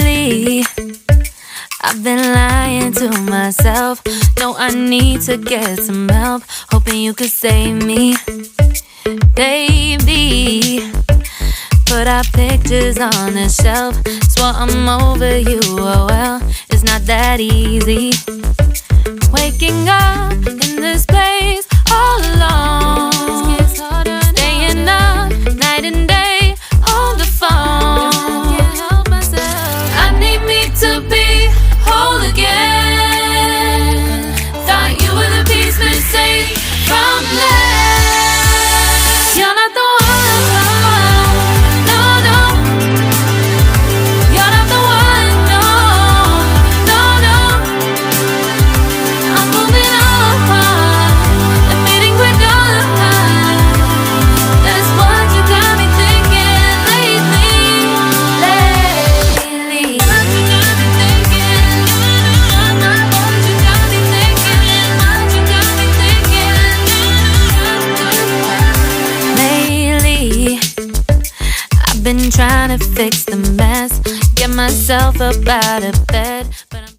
Lately, I've been lying to myself. No, I need to get some help. Hoping you could save me, baby. Put our pictures on the shelf. Swore I'm over you, oh well, it's not that easy. Waking up in this place all alone, staying up night and day on the phone. I need me to be whole again. Thought you were the piece missing from left. You're not the one, no, no. You're not the one, no, no, no. I'm moving on, admitting we're done. That's what you got me thinking lately. What you got me thinking. What you got me thinking. What you got me thinking. Lately, I've been trying to fix the mess, get myself up out of bed, but